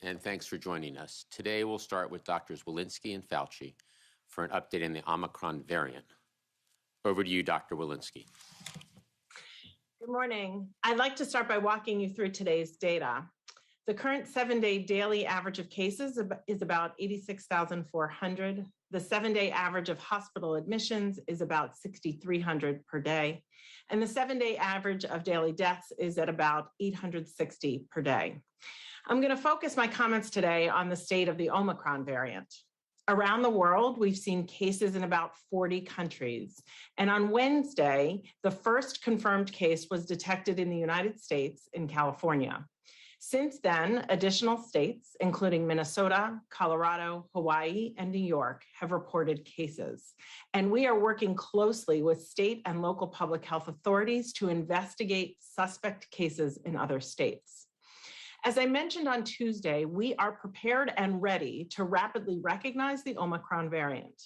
and thanks for joining us. Today, we'll start with Drs. Walensky and Fauci for an update on the Omicron variant. Over to you, Dr. Walensky. Good morning. I'd like to start by walking you through today's data. The current 7-day daily average of cases is about 86,400. The 7-day average of hospital admissions is about 6,300 per day. And the 7-day average of daily deaths is at about 860 per day. I'm going to focus my comments today on the state of the Omicron variant. Around the world, we've seen cases in about 40 countries. And on Wednesday, the first confirmed case was detected in the United States in California. Since then, additional states, including Minnesota, Colorado, Hawaii, and New York, have reported cases. And we are working closely with state and local public health authorities to investigate suspect cases in other states. As I mentioned on Tuesday, we are prepared and ready to rapidly recognize the Omicron variant.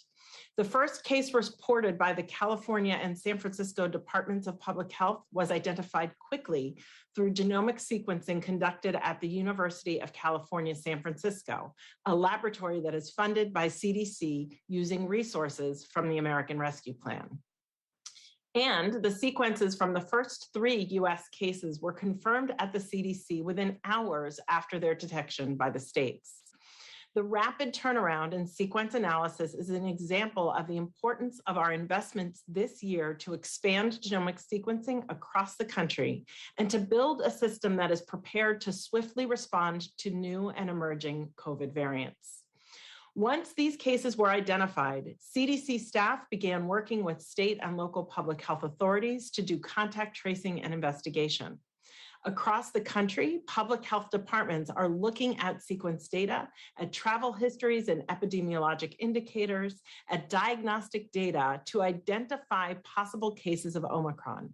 The first case reported by the California and San Francisco Departments of Public Health was identified quickly through genomic sequencing conducted at the University of California, San Francisco, a laboratory that is funded by CDC using resources from the American Rescue Plan. And the sequences from the first 3 U.S. cases were confirmed at the CDC within hours after their detection by the states. The rapid turnaround in sequence analysis is an example of the importance of our investments this year to expand genomic sequencing across the country and to build a system that is prepared to swiftly respond to new and emerging COVID variants. Once these cases were identified, CDC staff began working with state and local public health authorities to do contact tracing and investigation. Across the country, public health departments are looking at sequence data, at travel histories and epidemiologic indicators, at diagnostic data to identify possible cases of Omicron.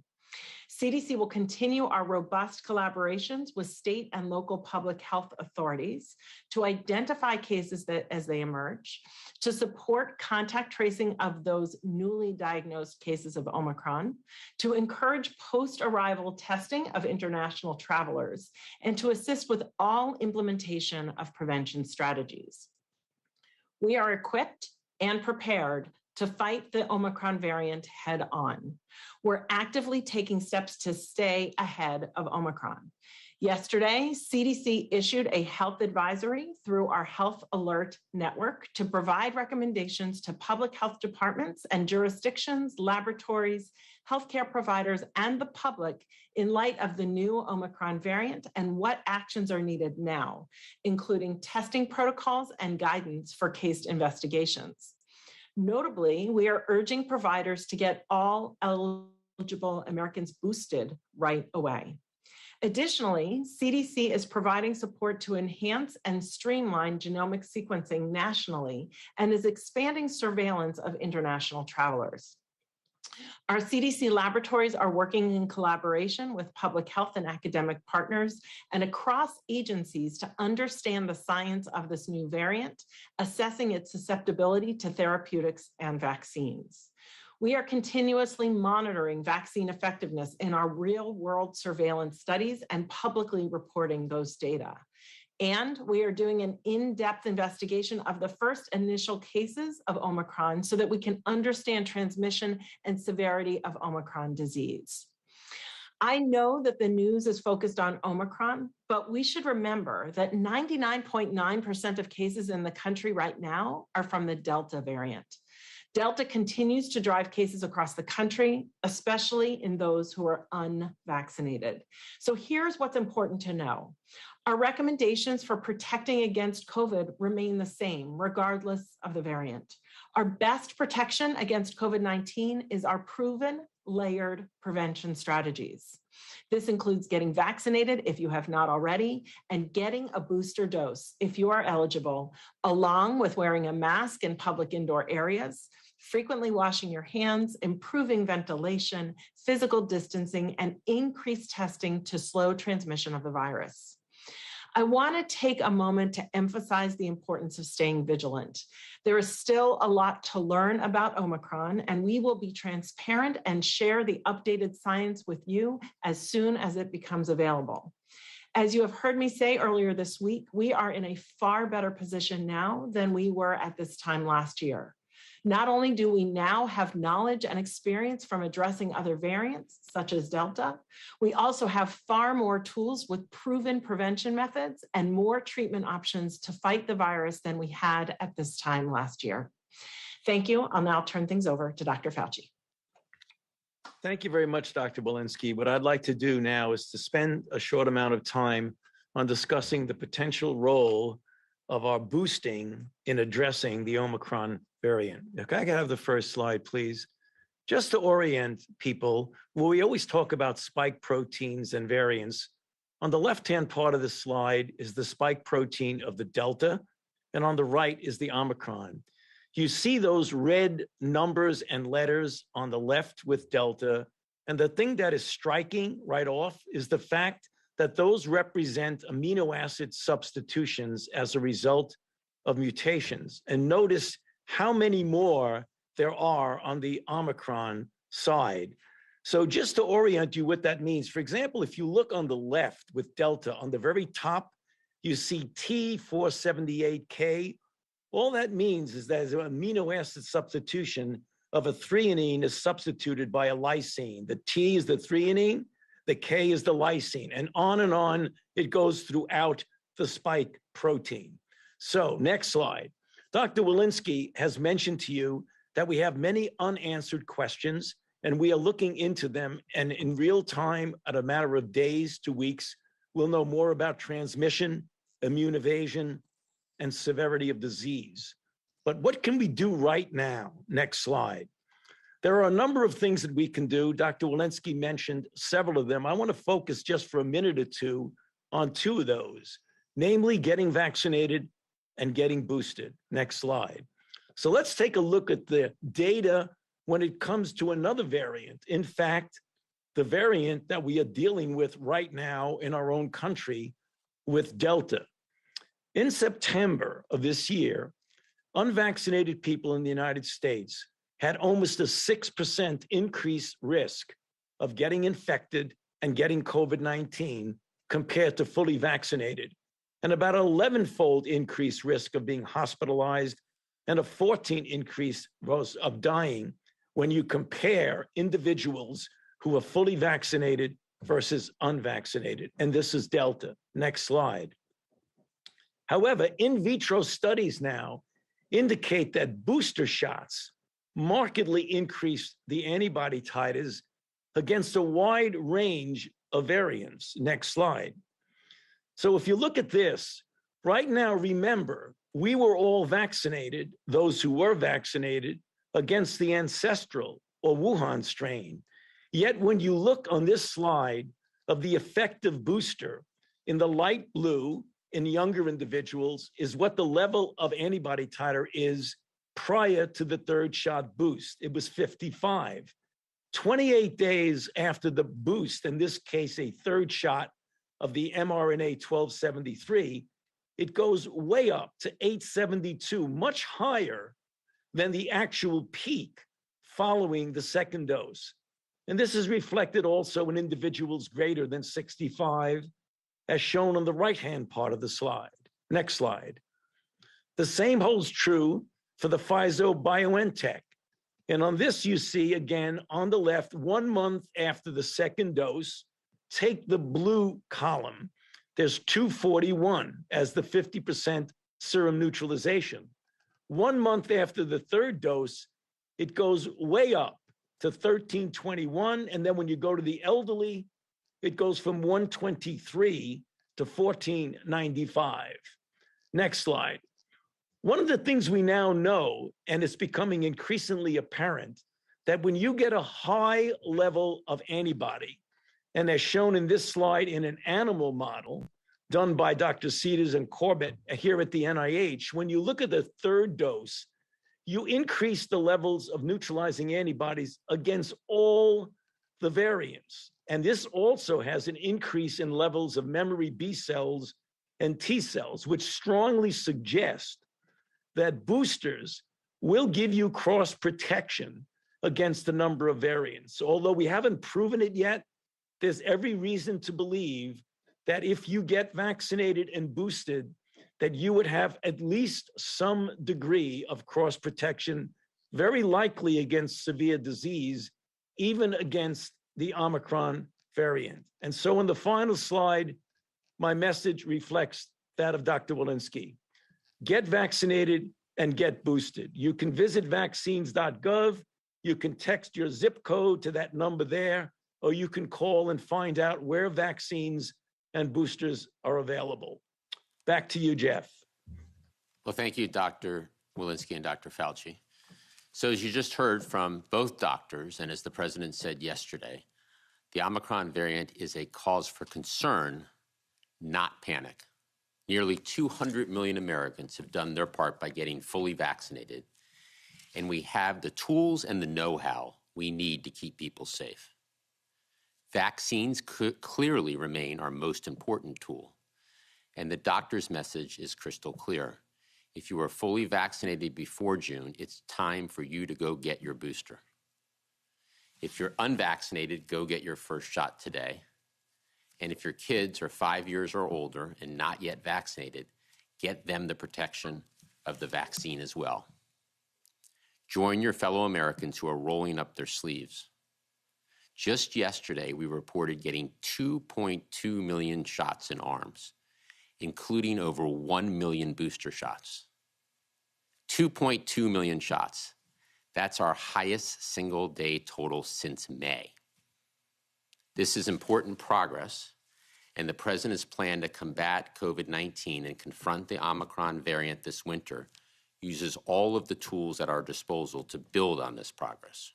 CDC will continue our robust collaborations with state and local public health authorities to identify cases as they emerge, to support contact tracing of those newly diagnosed cases of Omicron, to encourage post-arrival testing of international travelers, and to assist with all implementation of prevention strategies. We are equipped and prepared to fight the Omicron variant head on. We're actively taking steps to stay ahead of Omicron. Yesterday, CDC issued a health advisory through our Health Alert Network to provide recommendations to public health departments and jurisdictions, laboratories, healthcare providers, and the public in light of the new Omicron variant and what actions are needed now, including testing protocols and guidance for case investigations. Notably, we are urging providers to get all eligible Americans boosted right away. Additionally, CDC is providing support to enhance and streamline genomic sequencing nationally and is expanding surveillance of international travelers. Our CDC laboratories are working in collaboration with public health and academic partners and across agencies to understand the science of this new variant, assessing its susceptibility to therapeutics and vaccines. We are continuously monitoring vaccine effectiveness in our real-world surveillance studies and publicly reporting those data. And we are doing an in-depth investigation of the first initial cases of Omicron so that we can understand transmission and severity of Omicron disease. I know that the news is focused on Omicron, but we should remember that 99.9% of cases in the country right now are from the Delta variant. Delta continues to drive cases across the country, especially in those who are unvaccinated. So here's what's important to know. Our recommendations for protecting against COVID remain the same, regardless of the variant. Our best protection against COVID-19 is our proven layered prevention strategies. This includes getting vaccinated if you have not already and getting a booster dose if you are eligible, along with wearing a mask in public indoor areas, frequently washing your hands, improving ventilation, physical distancing, and increased testing to slow transmission of the virus. I want to take a moment to emphasize the importance of staying vigilant. There is still a lot to learn about Omicron, and we will be transparent and share the updated science with you as soon as it becomes available. As you have heard me say earlier this week, we are in a far better position now than we were at this time last year. Not only do we now have knowledge and experience from addressing other variants, such as Delta, we also have far more tools with proven prevention methods and more treatment options to fight the virus than we had at this time last year. Thank you. I'll now turn things over to Dr. Fauci. Thank you very much, Dr. Walensky. What I'd like to do now is to spend a short amount of time on discussing the potential role of our boosting in addressing the Omicron variant. If I can have the first slide, please. Just to orient people, well, we always talk about spike proteins and variants. On the left-hand part of the slide is the spike protein of the Delta, and on the right is the Omicron. You see those red numbers and letters on the left with Delta, and the thing that is striking right off is the fact that those represent amino acid substitutions as a result of mutations. And notice how many more there are on the Omicron side. So just to orient you what that means, for example, if you look on the left with Delta, on the very top, you see T478K. All that means is that an amino acid substitution of a threonine is substituted by a lysine. The T is the threonine, the K is the lysine, and on it goes throughout the spike protein. So next slide. Dr. Walensky has mentioned to you that we have many unanswered questions, and we are looking into them, and in real time, at a matter of days to weeks, we'll know more about transmission, immune evasion, and severity of disease. But what can we do right now? Next slide. There are a number of things that we can do. Dr. Walensky mentioned several of them. I want to focus just for a minute or two on two of those, namely getting vaccinated and getting boosted. Next slide. So let's take a look at the data when it comes to another variant. In fact, the variant that we are dealing with right now in our own country with Delta. In September of this year, unvaccinated people in the United States had almost a 6% increased risk of getting infected and getting COVID-19 compared to fully vaccinated, and about an 11-fold increased risk of being hospitalized and a 14 increase of dying when you compare individuals who are fully vaccinated versus unvaccinated. And this is Delta. Next slide. However, in vitro studies now indicate that booster shots markedly increase the antibody titers against a wide range of variants. Next slide. So if you look at this, right now, remember, we were all vaccinated, those who were vaccinated, against the ancestral or Wuhan strain. Yet when you look on this slide of the effective booster in the light blue in younger individuals is what the level of antibody titer is prior to the third shot boost. It was 55. 28 days after the boost, in this case, a third shot of the mRNA 1273, it goes way up to 872, much higher than the actual peak following the second dose. And this is reflected also in individuals greater than 65, as shown on the right-hand part of the slide. Next slide. The same holds true for the Pfizer-BioNTech. And on this, you see, again, on the left, 1 month after the second dose, take the blue column. There's 241 as the 50% serum neutralization. 1 month after the third dose, it goes way up to 1321. And then when you go to the elderly, it goes from 123 to 1495. Next slide. One of the things we now know, and it's becoming increasingly apparent, that when you get a high level of antibody, and as shown in this slide in an animal model done by Dr. Cedars and Corbett here at the NIH, when you look at the third dose, you increase the levels of neutralizing antibodies against all the variants. And this also has an increase in levels of memory B cells and T cells, which strongly suggest that boosters will give you cross protection against a number of variants. Although we haven't proven it yet, there's every reason to believe that if you get vaccinated and boosted, that you would have at least some degree of cross protection, very likely against severe disease, even against the Omicron variant. And so in the final slide, my message reflects that of Dr. Walensky. Get vaccinated and get boosted. You can visit vaccines.gov. You can text your zip code to that number there, or you can call and find out where vaccines and boosters are available. Back to you, Jeff. Well, thank you, Dr. Walensky and Dr. Fauci. So as you just heard from both doctors, and as the president said yesterday, the Omicron variant is a cause for concern, not panic. Nearly 200 million Americans have done their part by getting fully vaccinated, and we have the tools and the know-how we need to keep people safe. Vaccines could clearly remain our most important tool, and the doctor's message is crystal clear. If you are fully vaccinated before June, it's time for you to go get your booster. If you're unvaccinated, go get your first shot today. And if your kids are 5 years or older and not yet vaccinated, get them the protection of the vaccine as well. Join your fellow Americans who are rolling up their sleeves. Just yesterday, we reported getting 2.2 million shots in arms, including over 1 million booster shots. 2.2 million shots. That's our highest single-day total since May. This is important progress, and the president's plan to combat COVID-19 and confront the Omicron variant this winter uses all of the tools at our disposal to build on this progress.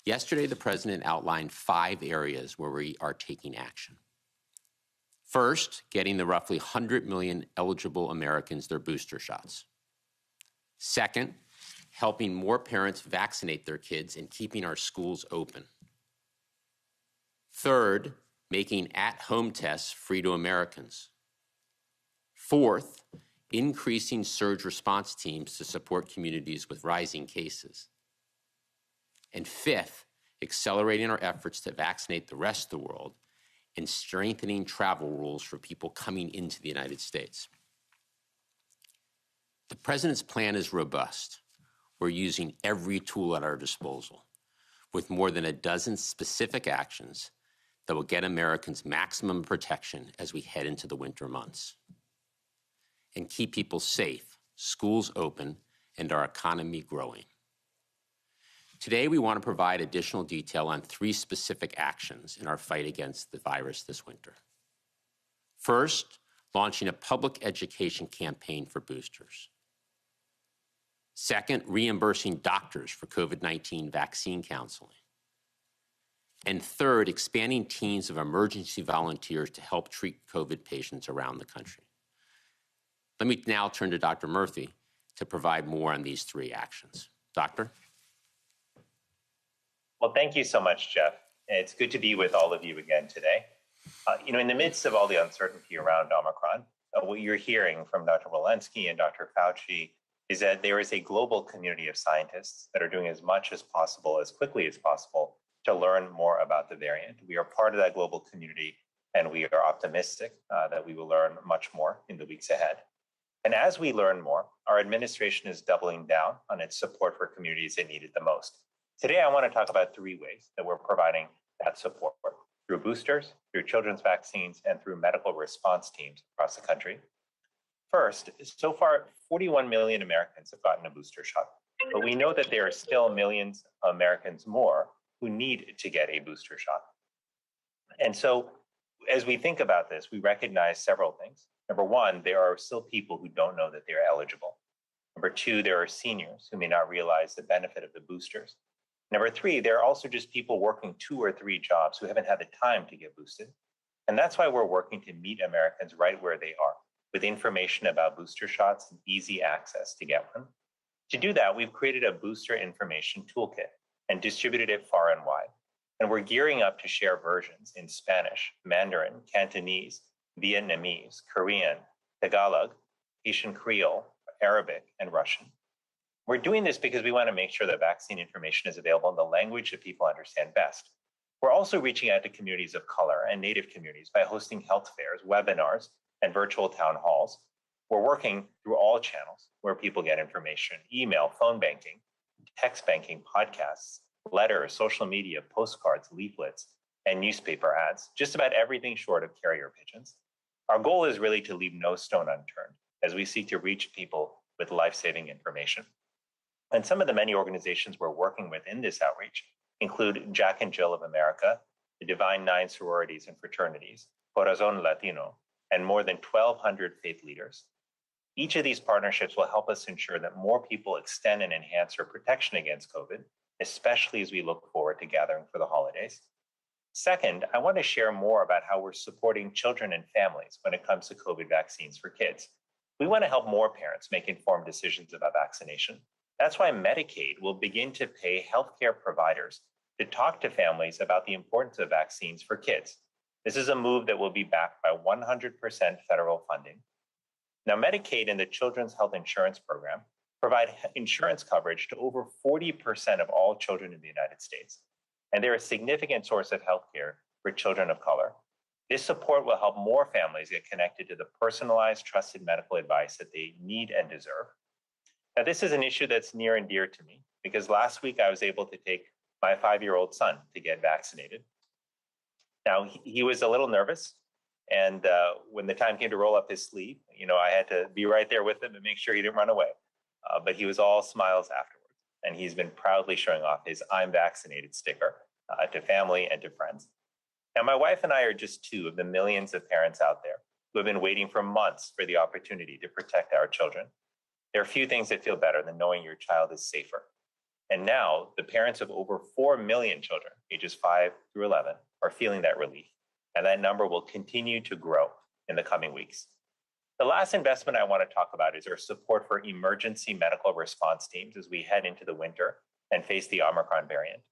Yesterday, the president outlined 5 areas where we are taking action. First, getting the roughly 100 million eligible Americans their booster shots. Second, helping more parents vaccinate their kids and keeping our schools open. Third, making at-home tests free to Americans. Fourth, increasing surge response teams to support communities with rising cases. And fifth, accelerating our efforts to vaccinate the rest of the world and strengthening travel rules for people coming into the United States. The president's plan is robust. We're using every tool at our disposal, with more than a dozen specific actions that will get Americans maximum protection as we head into the winter months and keep people safe, schools open, and our economy growing. Today, we want to provide additional detail on 3 specific actions in our fight against the virus this winter. First, launching a public education campaign for boosters. Second, reimbursing doctors for COVID-19 vaccine counseling. And third, expanding teams of emergency volunteers to help treat COVID patients around the country. Let me now turn to Dr. Murthy to provide more on these 3 actions. Doctor? Well, thank you so much, Jeff. It's good to be with all of you again today. In the midst of all the uncertainty around Omicron, what you're hearing from Dr. Walensky and Dr. Fauci is that there is a global community of scientists that are doing as much as possible, as quickly as possible, to learn more about the variant. We are part of that global community, and we are optimistic that we will learn much more in the weeks ahead. And as we learn more, our administration is doubling down on its support for communities that need it the most. Today, I want to talk about 3 ways that we're providing that support: through boosters, through children's vaccines, and through medical response teams across the country. First, so far, 41 million Americans have gotten a booster shot, but we know that there are still millions of Americans more who need to get a booster shot. And so as we think about this, we recognize several things. Number 1, there are still people who don't know that they're eligible. Number 2, there are seniors who may not realize the benefit of the boosters. Number 3, there are also just people working 2 or 3 jobs who haven't had the time to get boosted. And that's why we're working to meet Americans right where they are, with information about booster shots and easy access to get one. To do that, we've created a booster information toolkit and distributed it far and wide. And we're gearing up to share versions in Spanish, Mandarin, Cantonese, Vietnamese, Korean, Tagalog, Haitian Creole, Arabic, and Russian. We're doing this because we want to make sure that vaccine information is available in the language that people understand best. We're also reaching out to communities of color and Native communities by hosting health fairs, webinars, and virtual town halls. We're working through all channels where people get information: email, phone banking, text banking, podcasts, letters, social media, postcards, leaflets, and newspaper ads, just about everything short of carrier pigeons. Our goal is really to leave no stone unturned as we seek to reach people with life-saving information. And some of the many organizations we're working with in this outreach include Jack and Jill of America, the Divine Nine Sororities and Fraternities, Corazon Latino, and more than 1,200 faith leaders. Each of these partnerships will help us ensure that more people extend and enhance our protection against COVID, especially as we look forward to gathering for the holidays. Second, I want to share more about how we're supporting children and families when it comes to COVID vaccines for kids. We want to help more parents make informed decisions about vaccination. That's why Medicaid will begin to pay healthcare providers to talk to families about the importance of vaccines for kids. This is a move that will be backed by 100% federal funding. Now, Medicaid and the Children's Health Insurance Program provide insurance coverage to over 40% of all children in the United States, and they're a significant source of healthcare for children of color. This support will help more families get connected to the personalized, trusted medical advice that they need and deserve. Now, this is an issue that's near and dear to me because last week I was able to take my 5-year-old son to get vaccinated. Now, he was a little nervous, and when the time came to roll up his sleeve, I had to be right there with him and make sure he didn't run away. But he was all smiles afterwards, and he's been proudly showing off his "I'm vaccinated" sticker to family and to friends. Now, my wife and I are just two of the millions of parents out there who have been waiting for months for the opportunity to protect our children. There are few things that feel better than knowing your child is safer. And now the parents of over 4 million children, ages 5 through 11, are feeling that relief. And that number will continue to grow in the coming weeks. The last investment I want to talk about is our support for emergency medical response teams as we head into the winter and face the Omicron variant.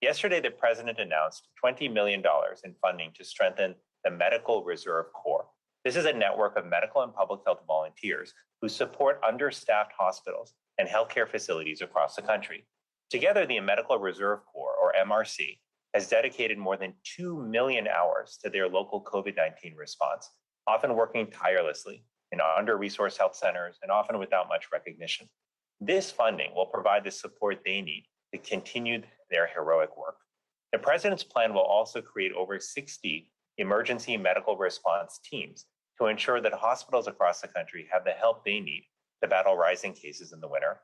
Yesterday, the president announced $20 million in funding to strengthen the Medical Reserve Corps. This is a network of medical and public health volunteers who support understaffed hospitals and healthcare facilities across the country. Together, the Medical Reserve Corps, or MRC, has dedicated more than 2 million hours to their local COVID-19 response, often working tirelessly in under-resourced health centers and often without much recognition. This funding will provide the support they need to continue their heroic work. The president's plan will also create over 60 emergency medical response teams to ensure that hospitals across the country have the help they need to battle rising cases in the winter.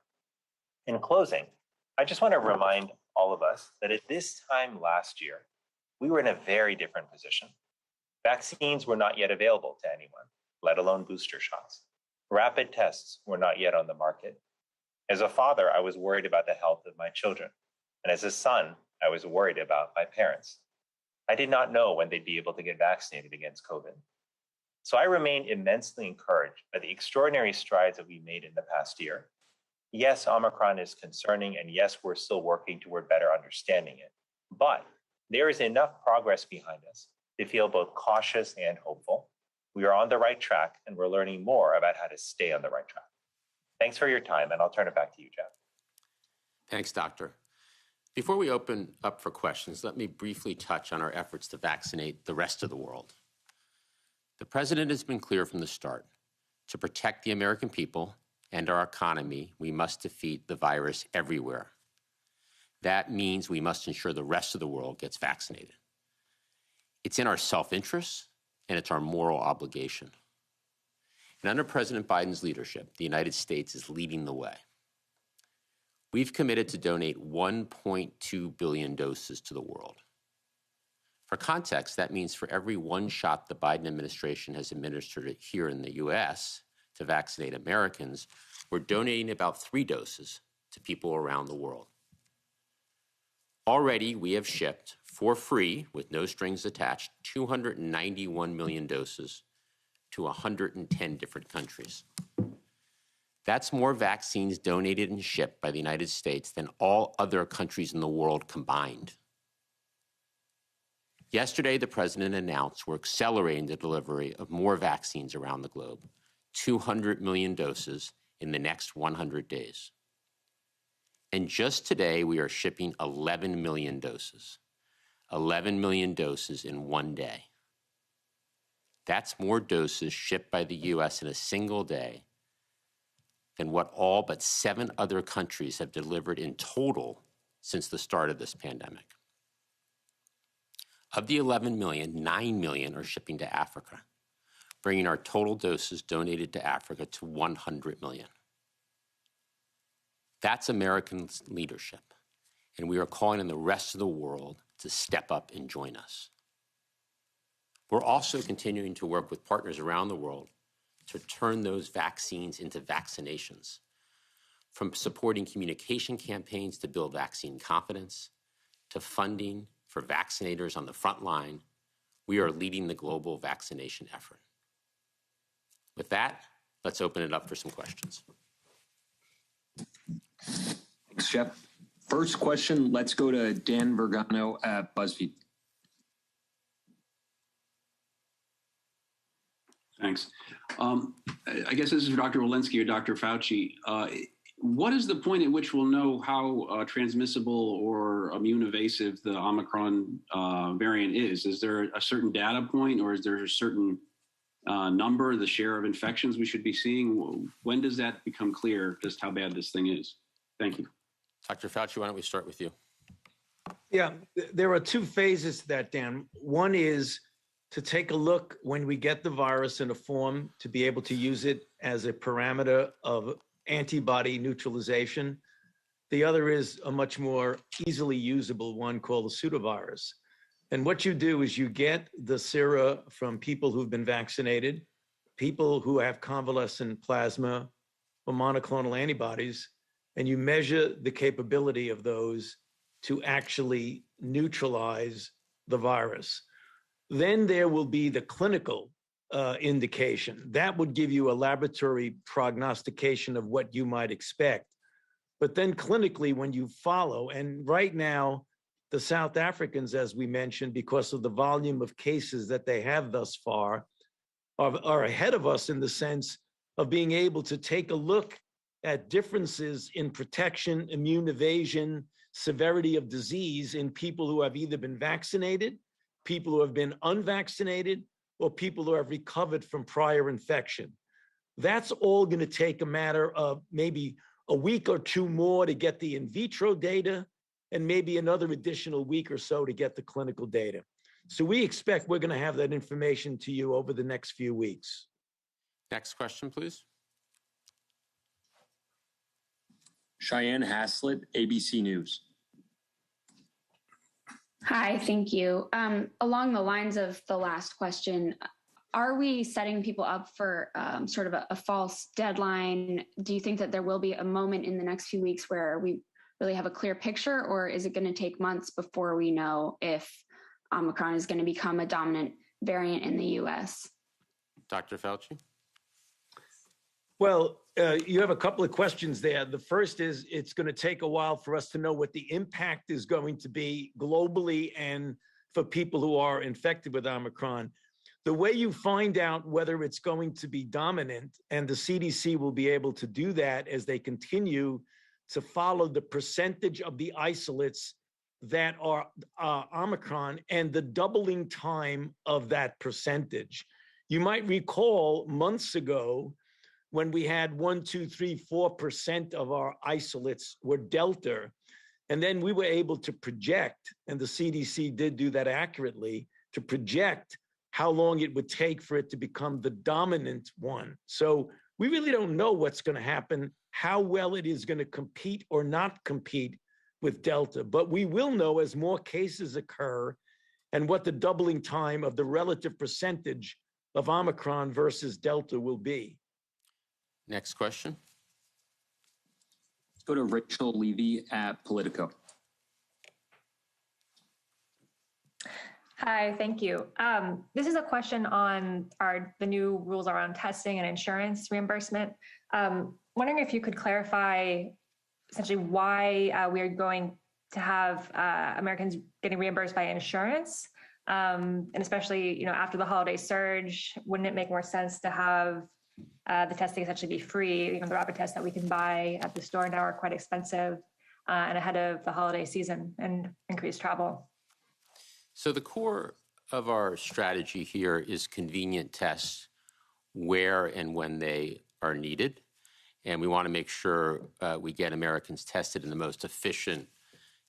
In closing, I just want to remind all of us that at this time last year, we were in a very different position. Vaccines were not yet available to anyone, let alone booster shots. Rapid tests were not yet on the market. As a father, I was worried about the health of my children. And as a son, I was worried about my parents. I did not know when they'd be able to get vaccinated against COVID. So I remain immensely encouraged by the extraordinary strides that we made in the past year. Yes, Omicron is concerning, and yes, we're still working toward better understanding it. But there is enough progress behind us to feel both cautious and hopeful. We are on the right track, and we're learning more about how to stay on the right track. Thanks for your time, and I'll turn it back to you, Jeff. Thanks, Doctor. Before we open up for questions, let me briefly touch on our efforts to vaccinate the rest of the world. The president has been clear from the start. To protect the American people and our economy, we must defeat the virus everywhere. That means we must ensure the rest of the world gets vaccinated. It's in our self-interest, and it's our moral obligation. And under President Biden's leadership, the United States is leading the way. We've committed to donate 1.2 billion doses to the world. For context, that means for every one shot the Biden administration has administered here in the U.S. to vaccinate Americans, we're donating about 3 doses to people around the world. Already, we have shipped, for free, with no strings attached, 291 million doses to 110 different countries. That's more vaccines donated and shipped by the United States than all other countries in the world combined. Yesterday, the president announced we're accelerating the delivery of more vaccines around the globe, 200 million doses in the next 100 days. And just today, we are shipping 11 million doses. 11 million doses in one day. That's more doses shipped by the U.S. in a single day than what all but 7 other countries have delivered in total since the start of this pandemic. Of the 11 million, 9 million are shipping to Africa, bringing our total doses donated to Africa to 100 million. That's American leadership, and we are calling on the rest of the world to step up and join us. We're also continuing to work with partners around the world to turn those vaccines into vaccinations, from supporting communication campaigns to build vaccine confidence, to funding for vaccinators on the front line. We are leading the global vaccination effort. With that, let's open it up for some questions. Thanks, Jeff. First question, let's go to Dan Vergano at BuzzFeed. Thanks. I guess this is for Dr. Walensky or Dr. Fauci. What is the point at which we'll know how transmissible or immune evasive the Omicron variant is? Is there a certain data point, or is there a certain number, the share of infections we should be seeing? When does that become clear just how bad this thing is? Thank you. Dr. Fauci, why don't we start with you? Yeah, there are 2 phases to that, Dan. One is to take a look when we get the virus in a form to be able to use it as a parameter of antibody neutralization. The other is a much more easily usable one called the pseudovirus. And what you do is you get the sera from people who've been vaccinated, people who have convalescent plasma or monoclonal antibodies, and you measure the capability of those to actually neutralize the virus. Then there will be the clinical indication. That would give you a laboratory prognostication of what you might expect. But then clinically, when you follow, and right now, the South Africans, as we mentioned, because of the volume of cases that they have thus far, are ahead of us in the sense of being able to take a look at differences in protection, immune evasion, severity of disease in people who have either been vaccinated, people who have been unvaccinated, or people who have recovered from prior infection. That's all going to take a matter of maybe a week or 2 more to get the in vitro data, and maybe another additional week or so to get the clinical data. So we expect we're going to have that information to you over the next few weeks. Next question, please. Cheyenne Haslett, ABC News. Hi, thank you. Along the lines of the last question, are we setting people up for sort of a false deadline? Do you think that there will be a moment in the next few weeks where we really have a clear picture, or is it going to take months before we know if Omicron is going to become a dominant variant in the U.S.? Dr. Fauci? Well, you have a couple of questions there. The first is it's going to take a while for us to know what the impact is going to be globally and for people who are infected with Omicron. The way you find out whether it's going to be dominant, and the CDC will be able to do that as they continue to follow the percentage of the isolates that are Omicron and the doubling time of that percentage. You might recall months ago when we had 1, 2, 3, 4% of our isolates were Delta, and then we were able to project, and the CDC did do that accurately, to project how long it would take for it to become the dominant one. So we really don't know what's going to happen, how well it is going to compete or not compete with Delta. But we will know as more cases occur and what the doubling time of the relative percentage of Omicron versus Delta will be. Next question. Let's go to Rachel Levy at Politico. Hi, thank you. This is a question on the new rules around testing and insurance reimbursement. Wondering if you could clarify essentially why we are going to have Americans getting reimbursed by insurance, and especially after the holiday surge, wouldn't it make more sense to have the testing essentially be free? The rapid tests that we can buy at the store now are quite expensive, and ahead of the holiday season and increased travel. So the core of our strategy here is convenient tests where and when they are needed. And we want to make sure we get Americans tested in the most efficient,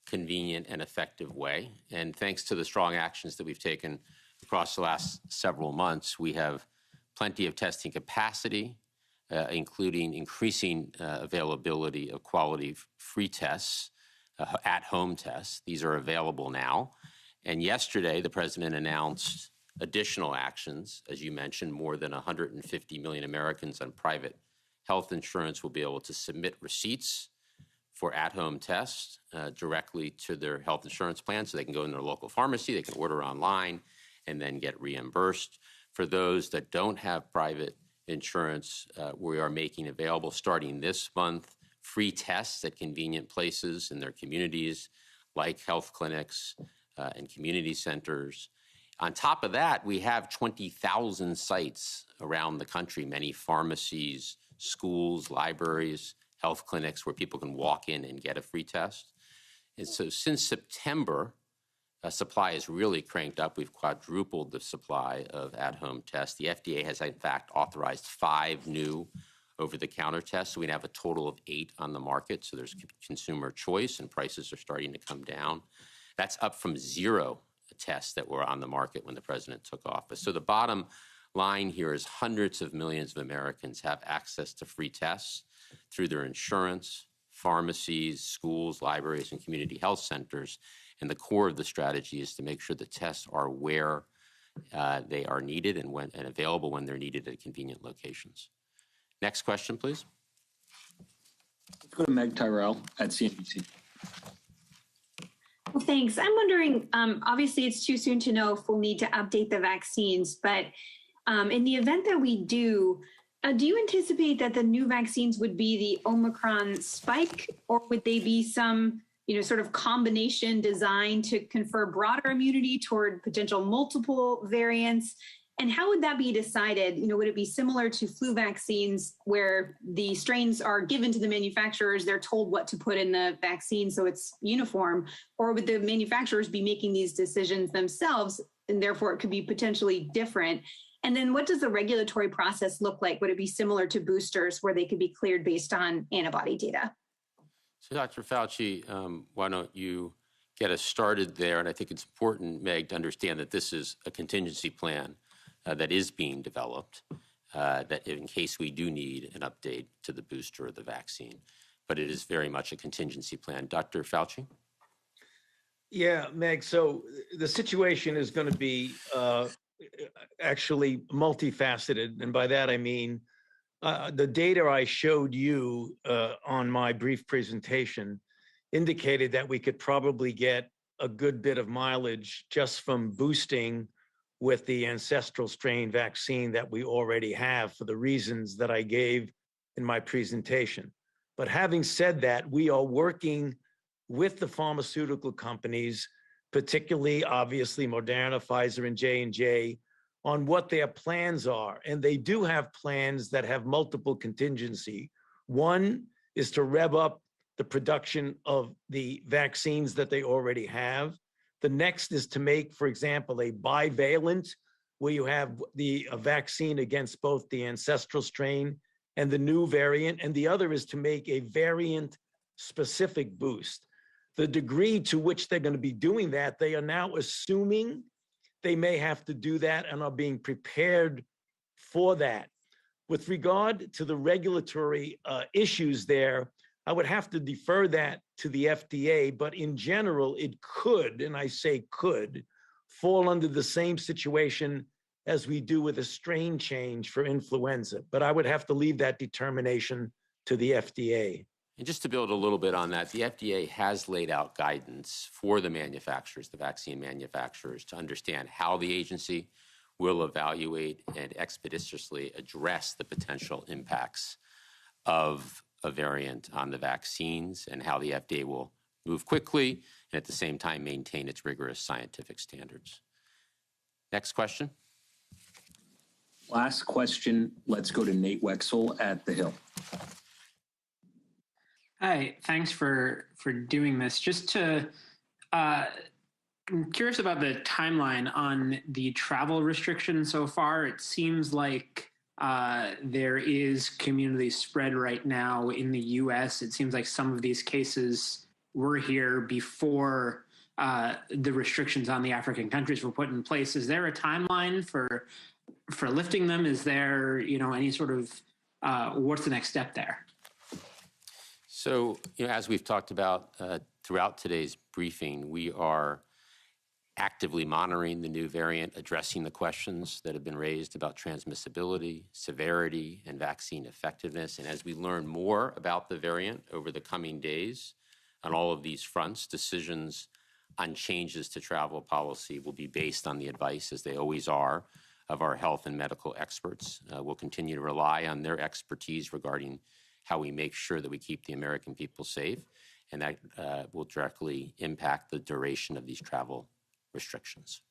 convenient, and effective way. And thanks to the strong actions that we've taken across the last several months, we have plenty of testing capacity, including increasing availability of quality free tests, at-home tests. These are available now. And yesterday, the president announced additional actions. As you mentioned, more than 150 million Americans on private health insurance will be able to submit receipts for at-home tests directly to their health insurance plan, so they can go in their local pharmacy, they can order online, and then get reimbursed. For those that don't have private insurance, we are making available, starting this month, free tests at convenient places in their communities, like health clinics and community centers. On top of that, we have 20,000 sites around the country, many pharmacies, schools, libraries, health clinics, where people can walk in and get a free test. And so since September, supply has really cranked up. We've quadrupled the supply of at-home tests. The FDA has, in fact, authorized 5 new over-the-counter tests. So we have a total of 8 on the market. So there's consumer choice, and prices are starting to come down. That's up from 0 tests that were on the market when the president took office. So the bottom line here is hundreds of millions of Americans have access to free tests through their insurance, pharmacies, schools, libraries, and community health centers. And the core of the strategy is to make sure the tests are where they are needed and available when they're needed at convenient locations. Next question, please. Let's go to Meg Tyrell at CNBC. Well, thanks. I'm wondering, obviously it's too soon to know if we'll need to update the vaccines, but in the event that we do you anticipate that the new vaccines would be the Omicron spike, or would they be some, sort of combination designed to confer broader immunity toward potential multiple variants? And how would that be decided? Would it be similar to flu vaccines where the strains are given to the manufacturers, they're told what to put in the vaccine so it's uniform? Or would the manufacturers be making these decisions themselves, and therefore it could be potentially different? And then what does the regulatory process look like? Would it be similar to boosters where they could be cleared based on antibody data? So Dr. Fauci, why don't you get us started there? And I think it's important, Meg, to understand that this is a contingency plan that is being developed, that in case we do need an update to the booster or the vaccine. But it is very much a contingency plan. Dr. Fauci? Yeah, Meg, so the situation is going to be actually multifaceted. And by that, I mean, the data I showed you on my brief presentation indicated that we could probably get a good bit of mileage just from boosting with the ancestral strain vaccine that we already have, for the reasons that I gave in my presentation. But having said that, we are working with the pharmaceutical companies, particularly, obviously, Moderna, Pfizer, and J&J, on what their plans are. And they do have plans that have multiple contingency. One is to rev up the production of the vaccines that they already have. The next is to make, for example, a bivalent, where you have a vaccine against both the ancestral strain and the new variant. And the other is to make a variant-specific boost. The degree to which they're going to be doing that, they are now assuming they may have to do that and are being prepared for that. With regard to the regulatory issues there, I would have to defer that to the FDA, but in general, it could, and I say could, fall under the same situation as we do with a strain change for influenza. But I would have to leave that determination to the FDA. And just to build a little bit on that, the FDA has laid out guidance for the manufacturers, the vaccine manufacturers, to understand how the agency will evaluate and expeditiously address the potential impacts of a variant on the vaccines, and how the FDA will move quickly and at the same time maintain its rigorous scientific standards. Next question. Last question. Let's go to Nate Wexel at The Hill. Hi, thanks for doing this. Just to I'm curious about the timeline on the travel restrictions so far. It seems like there is community spread right now in the U.S. It seems like some of these cases were here before the restrictions on the African countries were put in place. Is there a timeline for lifting them? Is there, any sort of what's the next step there? So, as we've talked about throughout today's briefing, we are actively monitoring the new variant, addressing the questions that have been raised about transmissibility, severity, and vaccine effectiveness. And as we learn more about the variant over the coming days on all of these fronts, decisions on changes to travel policy will be based on the advice, as they always are, of our health and medical experts. We'll continue to rely on their expertise regarding how we make sure that we keep the American people safe, and that will directly impact the duration of these travel restrictions.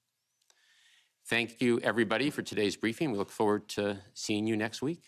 Thank you, everybody, for today's briefing. We look forward to seeing you next week.